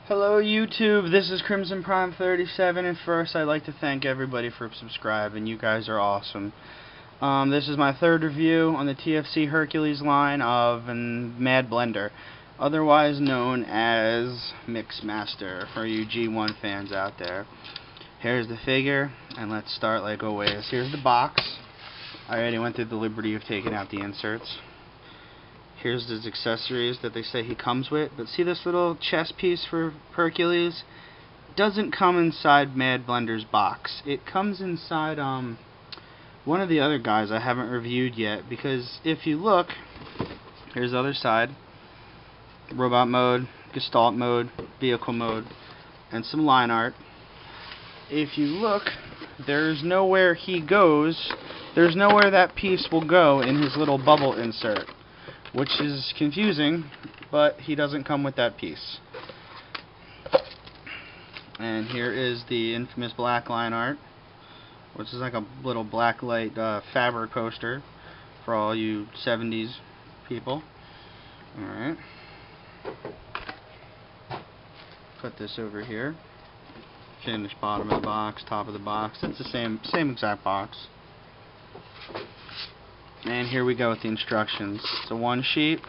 Hello YouTube, this is Crimsonprime37, and first I'd like to thank everybody for subscribing. You guys are awesome. This is my third review on the TFC Hercules line of Madblender, otherwise known as MixMaster for you G1 fans out there. Here's the figure, and let's start like always. Here's the box. I already went through the liberty of taking out the inserts. Here's his accessories that they say he comes with. But see this little chest piece for Hercules? Doesn't come inside Madblender's box. It comes inside one of the other guys I haven't reviewed yet. Because if you look, here's the other side. Robot mode, Gestalt mode, vehicle mode, and some line art. If you look, there's nowhere he goes. There's nowhere that piece will go in his little bubble insert, which is confusing, but he doesn't come with that piece. And here is the infamous black line art, which is like a little black light fabric poster for all you 70s people. Alright. Put this over here. Finish bottom of the box, top of the box. It's the same exact box. And here we go with the instructions. It's a one sheet,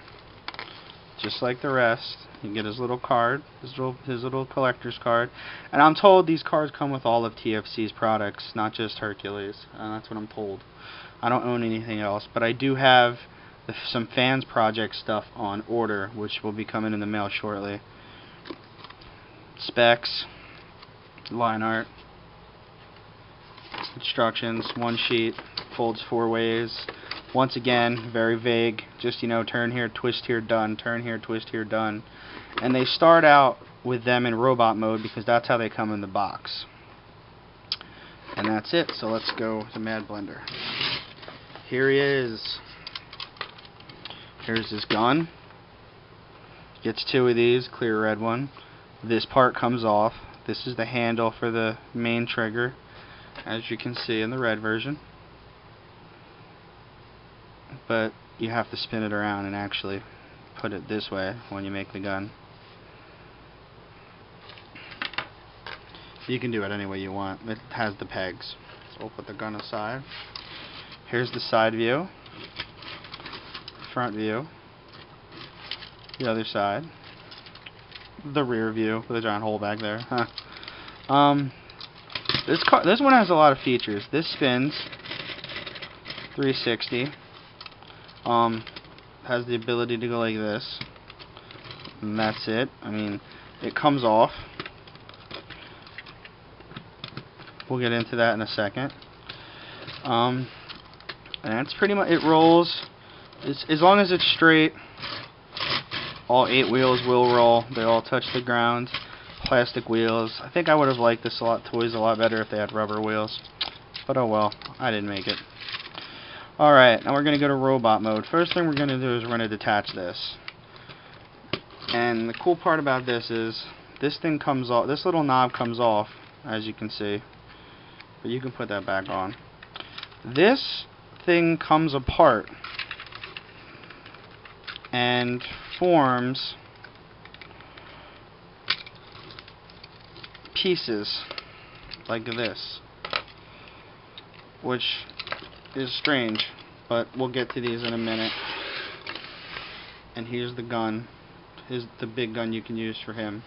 just like the rest. You get his little card, his little collector's card. And I'm told these cards come with all of TFC's products, not just Hercules. That's what I'm told. I don't own anything else, but I do have some fans project stuff on order, which will be coming in the mail shortly. Specs, line art, instructions, one sheet, folds 4 ways. Once again, very vague, just, you know, turn here, twist here, done, turn here, twist here, done. And they start out with them in robot mode because that's how they come in the box. And that's it, so let's go to Madblender. Here he is. Here's his gun. Gets 2 of these, clear red one. This part comes off. This is the handle for the main trigger, as you can see in the red version. But you have to spin it around and actually put it this way when you make the gun. You can do it any way you want. It has the pegs. So we'll put the gun aside. Here's the side view, front view, the other side, the rear view with a giant hole back there. This one has a lot of features. This spins 360. Has the ability to go like this, and that's it. I mean, it comes off. We'll get into that in a second. And that's pretty much it. Rolls as long as it's straight. All 8 wheels will roll. They all touch the ground. Plastic wheels. I think I would have liked this toys a lot better if they had rubber wheels, but oh well, I didn't make it. Alright, now we're going to go to robot mode. First thing we're going to do is we're going to detach this. And the cool part about this is this thing comes off, this little knob comes off, as you can see. But you can put that back on. This thing comes apart and forms pieces like this, which is strange, but we'll get to these in a minute. And here's the gun. Here's the big gun you can use for him.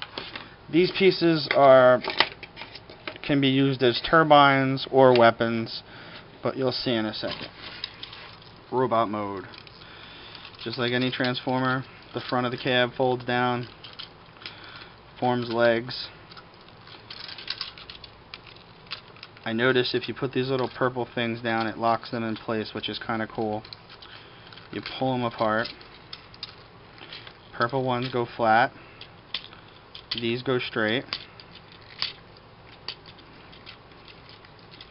These pieces can be used as turbines or weapons, but you'll see in a second. Robot mode. Just like any transformer, the front of the cab folds down, forms legs. I noticed if you put these little purple things down, it locks them in place, which is kind of cool. You pull them apart. Purple ones go flat. These go straight.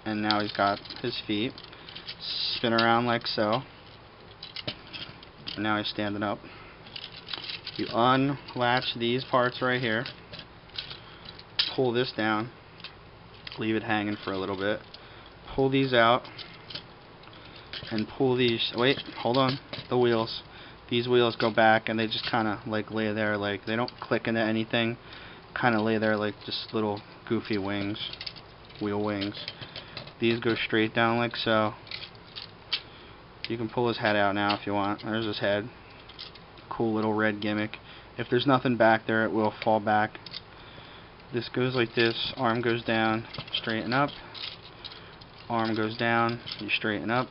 And now he's got his feet. Spin around like so. And now he's standing up. You unlatch these parts right here. Pull this down. Leave it hanging for a little bit. Pull these out and pull these. Wait, hold on. The wheels. These wheels go back and they just kind of like lay there, like they don't click into anything. kind of lay there like just little goofy wings, wheel wings. These go straight down like so. You can pull his head out now if you want. There's his head. Cool little red gimmick. If there's nothing back there, it will fall back. This goes like this. Arm goes down, straighten up. Arm goes down, you straighten up.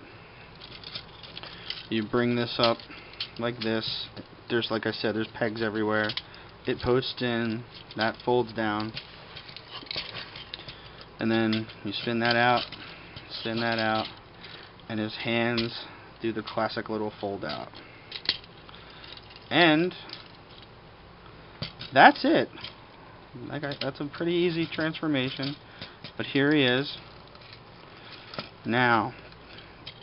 You bring this up like this. There's, like I said, there's pegs everywhere. It posts in, that folds down. And then you spin that out, and his hands do the classic little fold out. And that's it. That's a pretty easy transformation. But here he is. Now,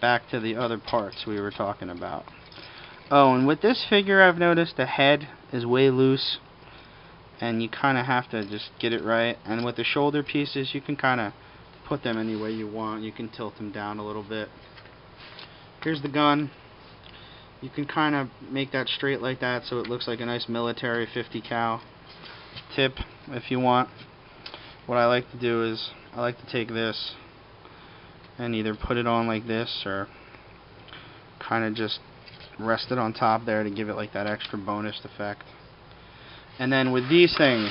back to the other parts we were talking about. Oh, and with this figure I've noticed the head is way loose. And you kind of have to just get it right. And with the shoulder pieces, you can kind of put them any way you want. You can tilt them down a little bit. Here's the gun. You can kind of make that straight like that so it looks like a nice military 50 cal tip if you want. What I like to do is I like to take this and either put it on like this or kind of just rest it on top there to give it like that extra bonus effect. And then with these things,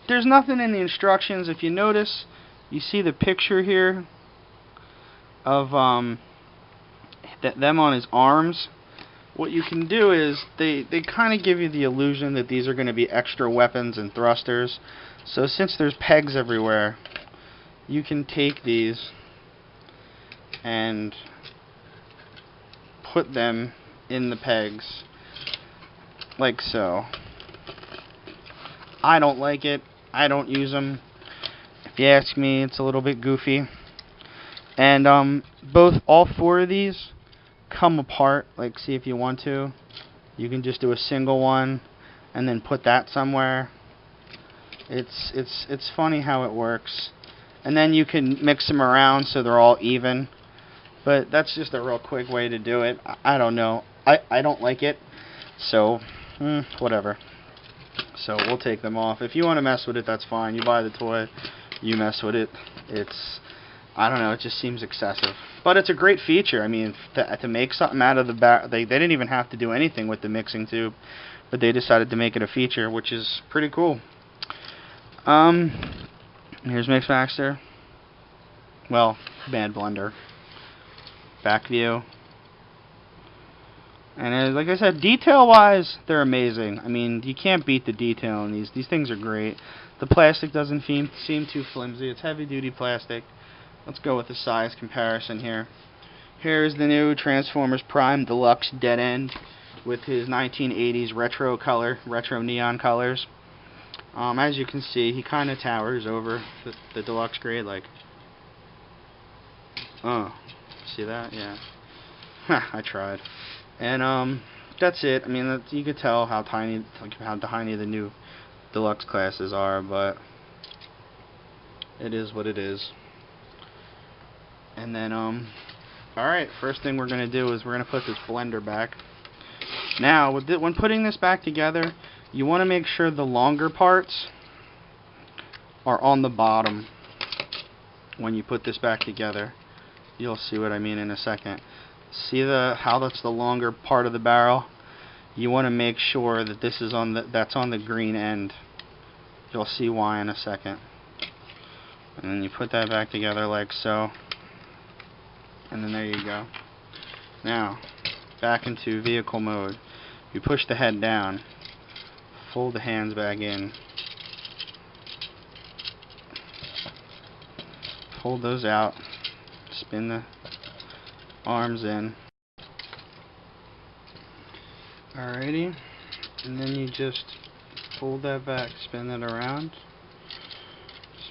there's nothing in the instructions. If you notice, you see the picture here of them on his arms. What you can do is they kind of give you the illusion that these are going to be extra weapons and thrusters. So since there's pegs everywhere, you can take these and put them in the pegs like so. I don't like it. I don't use them. If you ask me, it's a little bit goofy. And all four of these come apart. Like, see, if you want to, you can just do a single one and then put that somewhere. It's funny how it works. And then you can mix them around so they're all even. But that's just a real quick way to do it. I don't know. I don't like it. So, whatever. So we'll take them off. If you want to mess with it, that's fine. You buy the toy, you mess with it. I don't know, it just seems excessive. But it's a great feature. I mean, to make something out of the back, they didn't even have to do anything with the mixing tube, but they decided to make it a feature, which is pretty cool. Here's MixMaster. Well, Madblender. Back view. And like I said, detail-wise, they're amazing. I mean, you can't beat the detail in these. These things are great. The plastic doesn't seem too flimsy. It's heavy-duty plastic. Let's go with the size comparison here. Here's the new Transformers Prime Deluxe Dead End with his 1980s retro neon colors. As you can see, he kind of towers over the deluxe grade, like. Oh, see that? Yeah. I tried. And that's it. I mean, you could tell how tiny the new deluxe classes are, but it is what it is. And then, alright, first thing we're going to do is we're going to put this blender back. Now, when putting this back together, you want to make sure the longer parts are on the bottom when you put this back together. You'll see what I mean in a second. See how that's the longer part of the barrel? You want to make sure that this is that's on the green end. You'll see why in a second. And then you put that back together like so. And then there you go. Now, back into vehicle mode. You push the head down. Fold the hands back in. Fold those out. Spin the arms in. Alrighty. And then you just fold that back. Spin that around.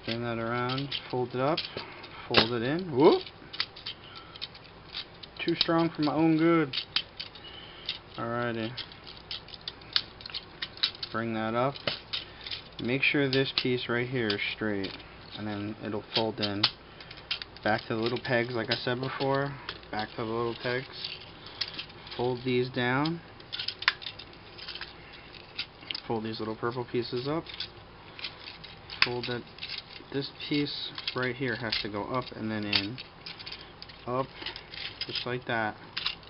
Spin that around. Fold it up. Fold it in. Whoop! Too strong for my own good. Alrighty. Bring that up. Make sure this piece right here is straight, and then it'll fold in. Back to the little pegs like I said before. Back to the little pegs. Fold these down. fold these little purple pieces up. Fold that. This piece right here has to go up and then in. Up, just like that,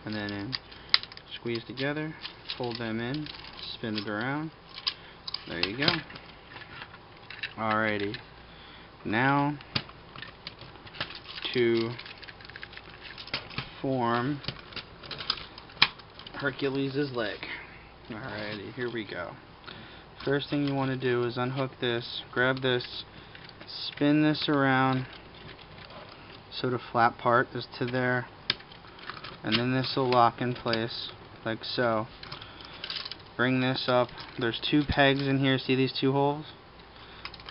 and then in. Squeeze together, fold them in, spin it around. There you go. Alrighty. Now to form Hercules' leg. Alrighty, here we go. First thing you want to do is unhook this, grab this, spin this around so the flat part is to there, and then this will lock in place like so. Bring this up. There's two pegs in here. See these two holes?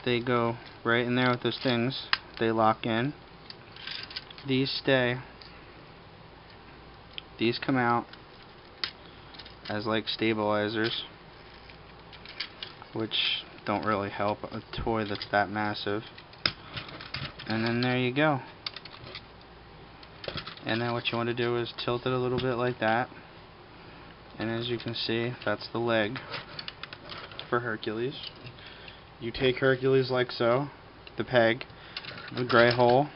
They go right in there with those things. They lock in. These stay. These come out as like stabilizers, which don't really help a toy that's that massive. And then there you go. And then what you want to do is tilt it a little bit like that. And as you can see, that's the leg for Hercules. You take Hercules like so, the peg, the gray hole,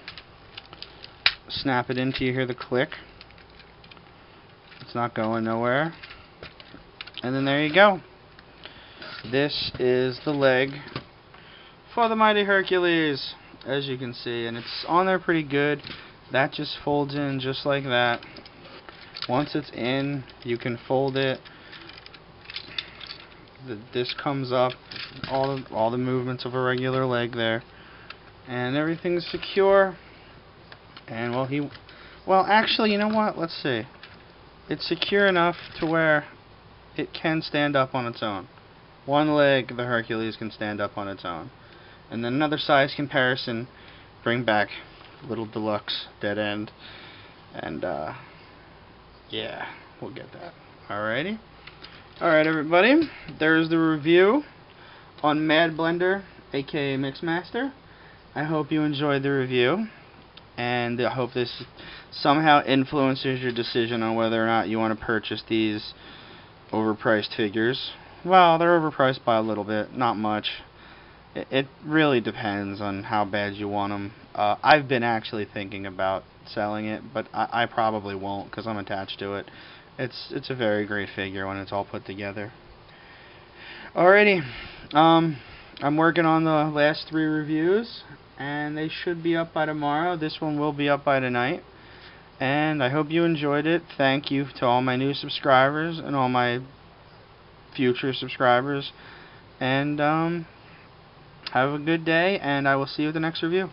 snap it in till you hear the click. It's not going nowhere. And then there you go. This is the leg for the Mighty Hercules, as you can see, and it's on there pretty good. That just folds in just like that. Once it's in, you can fold it. This comes up, all the movements of a regular leg there, and everything's secure. And well, actually, you know what? Let's see. It's secure enough to where it can stand up on its own. One leg of the Hercules can stand up on its own. And then another size comparison, bring back little deluxe dead end, and yeah, we'll get that. Alrighty. Alright, everybody, there's the review on Madblender, aka MixMaster. I hope you enjoyed the review, and I hope this somehow influences your decision on whether or not you want to purchase these overpriced figures. Well, they're overpriced by a little bit, not much. It really depends on how bad you want them. I've been actually thinking about selling it, but I probably won't because I'm attached to it. It's a very great figure when it's all put together. Alrighty, I'm working on the last 3 reviews, and they should be up by tomorrow. This one will be up by tonight. And I hope you enjoyed it. Thank you to all my new subscribers and all my future subscribers. And have a good day, and I will see you at the next review.